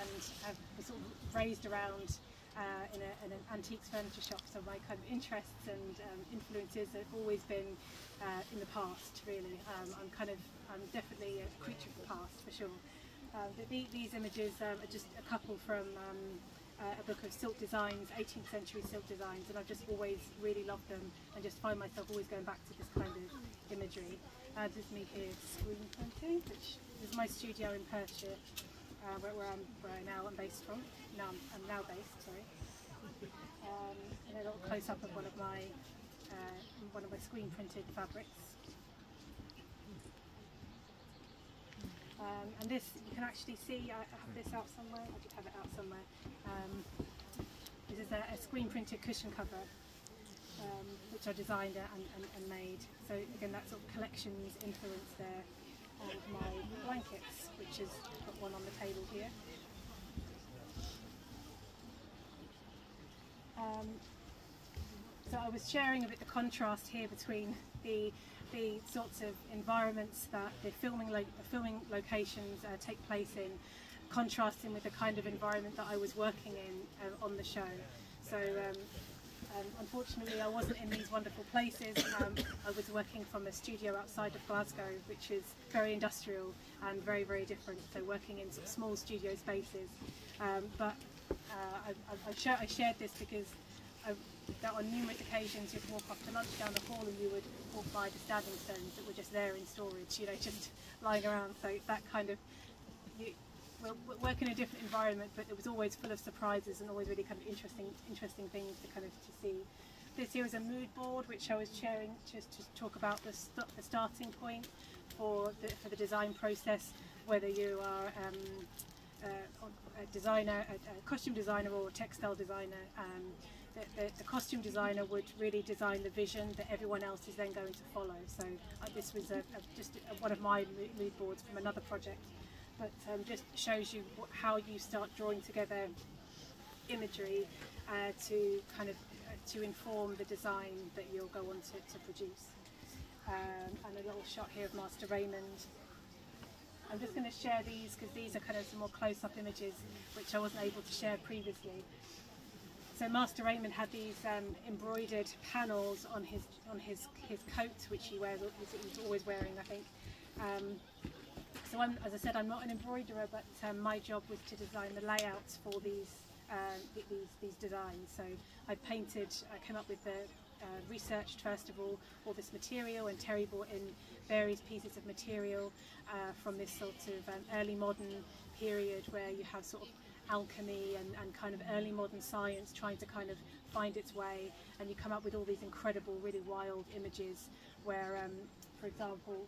and was sort of raised around in an antiques furniture shop, so my kind of interests and influences have always been in the past, really. I'm definitely a creature of the past, for sure. These images are just a couple from a book of silk designs, 18th century silk designs, and I've just always really loved them and just find myself always going back to this kind of imagery. This is me here screen printing, which is my studio in Perthshire, where I'm based from. I'm now based, sorry. And a little close up of one of my screen printed fabrics. And this, you can actually see, I have this out somewhere, I did have it out somewhere. This is a screen printed cushion cover, which I designed and made. So again, that sort of collections influence there of my blankets, which is got one on the table here. So I was sharing a bit the contrast here between the sorts of environments that the filming locations take place in, contrasting with the kind of environment that I was working in on the show. So unfortunately I wasn't in these wonderful places. I was working from a studio outside of Glasgow, which is very industrial and very, very different, so working in sort of small studio spaces. But I shared this because on numerous occasions you'd walk off to lunch down the hall and you would walk by the standing stones that were just there in storage, you know, just lying around. So that kind of, we'll work in a different environment, but it was always full of surprises and always really kind of interesting things to see. This here is a mood board which I was sharing just to talk about the starting point for the design process, whether you are a designer, a costume designer or a textile designer. The costume designer would really design the vision that everyone else is then going to follow. So this was just one of my mood boards from another project, but just shows you how you start drawing together imagery to inform the design that you'll go on to produce. And a little shot here of Master Raymond. I'm just going to share these because these are kind of some more close-up images which I wasn't able to share previously. So Master Raymond had these embroidered panels on his coat, which he was always wearing, I think. So as I said, I'm not an embroiderer, but my job was to design the layouts for these designs. So I came up with researched first of all this material, and Terry brought in various pieces of material from this sort of early modern period where you have sort of alchemy and kind of early modern science trying to kind of find its way, and you come up with all these incredible, really wild images where, for example,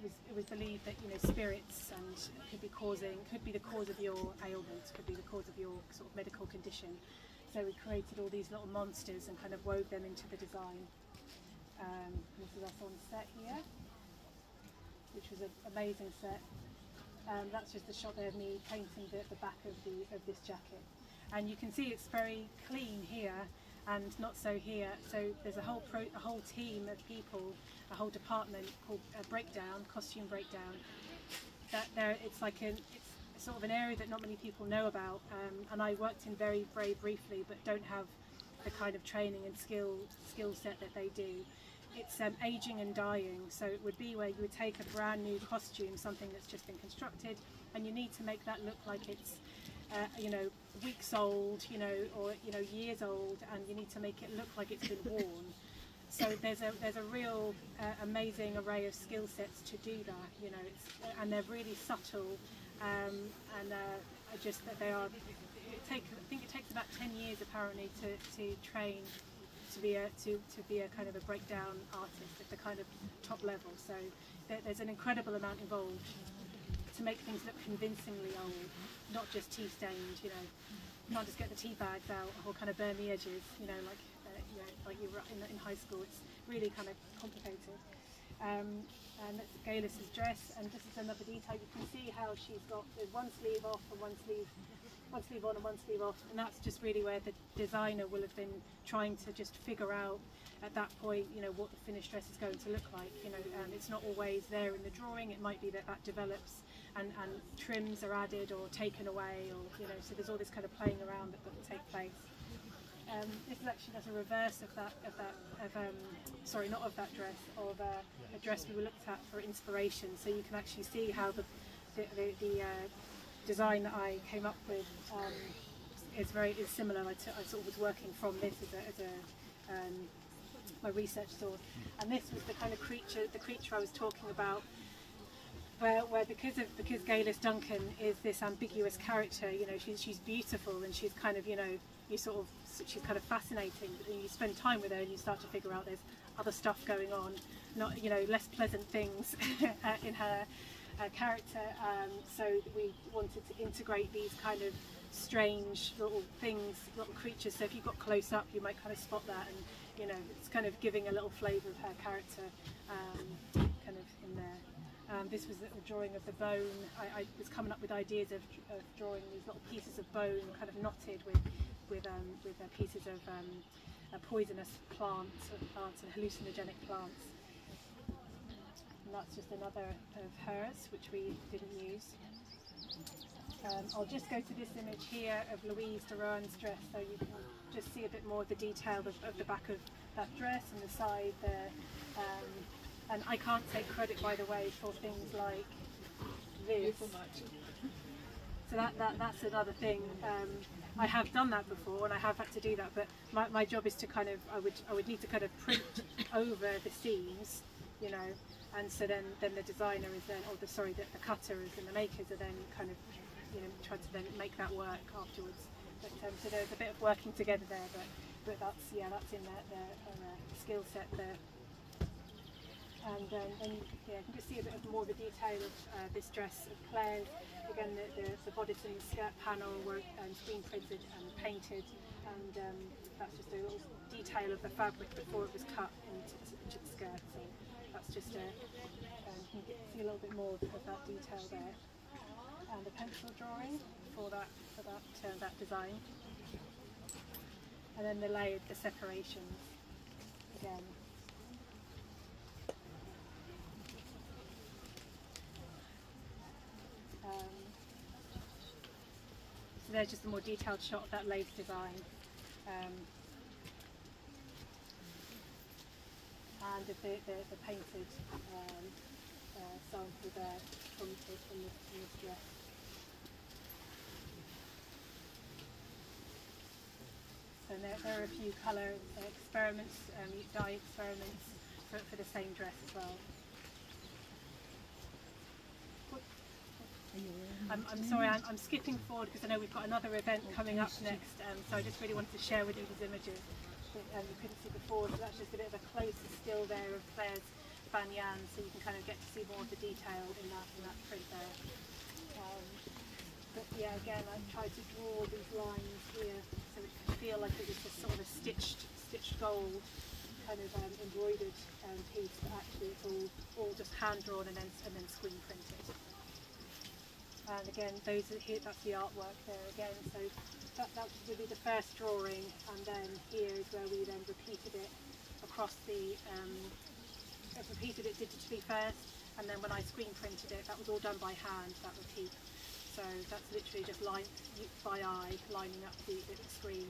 it was believed that, you know, spirits could be the cause of your ailment, could be the cause of your sort of medical condition. So we created all these little monsters and kind of wove them into the design. This is us on set here, which was an amazing set. That's just a shot there of me painting the back of this jacket, and you can see it's very clean here and not so here. So there's a whole team of people, a whole department called costume breakdown. It's sort of an area that not many people know about, and I worked in very briefly, but don't have the kind of training and skill set that they do. It's aging and dying, so it would be where you would take a brand new costume, something that's just been constructed, and you need to make that look like it's you know, weeks old, you know, or, you know, years old, and you need to make it look like it's been worn. So there's a real amazing array of skill sets to do that, you know, and they're really subtle, and just that they are. I think it takes about 10 years apparently to train to be a kind of a breakdown artist at the kind of top level. So there's an incredible amount involved to make things look convincingly old, not just tea stained. You know, you can't just get the tea bags out or kind of burn the edges. You know, like you were in high school. It's really kind of complicated. And that's Gaelis's dress, and this is another detail. You can see how she's got one sleeve off and one sleeve on and one sleeve off, and that's just really where the designer will have been trying to just figure out at that point, you know, what the finished dress is going to look like. You know, and it's not always there in the drawing. It might be that develops and trims are added or taken away, or so there's all this kind of playing around that will take place. This is actually just a reverse of that sorry, not of that dress, of a dress we looked at for inspiration. So you can actually see how the design that I came up with is similar. I sort of was working from this as my research source, and this was the kind of creature I was talking about. Where because Galis Duncan is this ambiguous character, she's beautiful and she's kind of she's kind of fascinating. But then you spend time with her and you start to figure out there's other stuff going on, not less pleasant things in her character. So we wanted to integrate these kind of strange little things, little creatures. So if you got close up, you might kind of spot that, and it's kind of giving a little flavour of her character, kind of in there. This was a drawing of the bone. I was coming up with ideas of drawing these little pieces of bone, kind of knotted with pieces of poisonous plants and hallucinogenic plants. And that's just another of hers, which we didn't use. I'll just go to this image here of Louise de Rohan's dress, so you can just see a bit more of the detail of the back of that dress and the side there. And I can't take credit, by the way, for things like this. So that's another thing. I have done that before, and I have had to do that. But my job is to kind of I would need to kind of print over the seams, and so then the designer is then, or the cutter is, and the makers are then kind of trying to then make that work afterwards. But so there's a bit of working together there. But that's in their skill set there. And you can just see a bit more of the detail of this dress of Claire's. Again, the bodice and the skirt panel were screen printed and painted, and that's just a little detail of the fabric before it was cut into the skirt. So that's just you can see a little bit more of that detail there. And the pencil drawing for that design, and then the separations again. So there's just a more detailed shot of that lace design, and of the painted sample there from this dress. So there are a few colour experiments, dye experiments for the same dress as well. I'm sorry, I'm skipping forward because I know we've got another event coming up next, so I just really wanted to share with you these images that you couldn't see before. So that's just a bit of a closer still there of Claire's banyan, so you can kind of get to see more of the detail in that print there. But yeah, again, I've tried to draw these lines here so it can feel like it was a sort of a stitched gold kind of embroidered piece, but actually it's all just hand drawn and then screen printed. And again, that's the artwork there again. So that would be the first drawing, and then here is where we then repeated it across repeated it digitally first, and then when I screen printed it, that was all done by hand, that repeat. So that's literally just by eye, lining up the screen.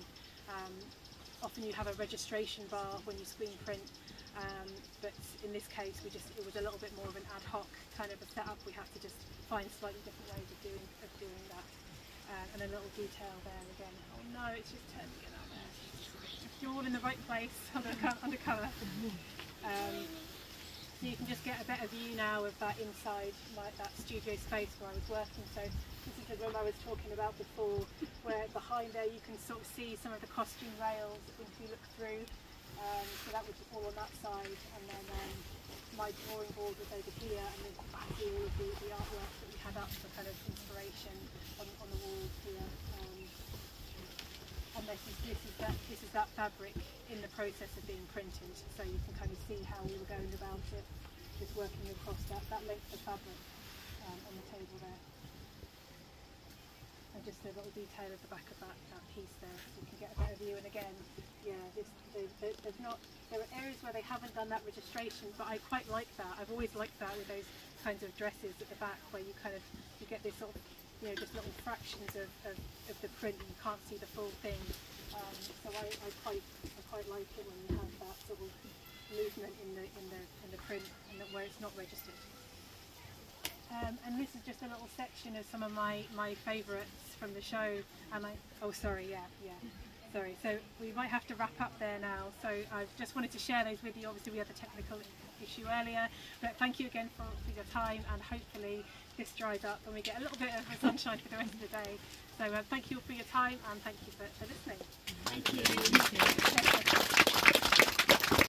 Often you have a registration bar when you screen print, but in this case it was a little bit more of an ad hoc kind of a setup. We had to just find slightly different ways of doing that, and a little detail there again. Oh no, it's just turning it out there. You're all in the right place undercover. So you can just get a better view now of that inside that studio space where I was working. So this is the room I was talking about before, where behind there you can sort of see some of the costume rails if you look through. So that was all on that side, and then my drawing board was over here, and then back here all of the artwork that we had up for kind of inspiration on the walls here. And this is that fabric in the process of being printed, so you can kind of see how we were going about it, just working across that length of fabric on the table there. And just a little detail of the back of that piece there, so you can get a better view. And again, yeah, there are areas where they haven't done that registration, but I quite like that. I've always liked that with those kinds of dresses at the back, where you you get this sort of, you know, just little fractions of the print, and you can't see the full thing. So I quite like it when you have that sort of movement in the print, and where it's not registered. And this is just a little section of some of my favourites from the show. And sorry, so we might have to wrap up there now. So I just wanted to share those with you. Obviously we had the technical issue earlier, but thank you again for your time, and hopefully this dries up and we get a little bit of sunshine for the rest of the day. So thank you all for your time, and thank you for listening. Thank you.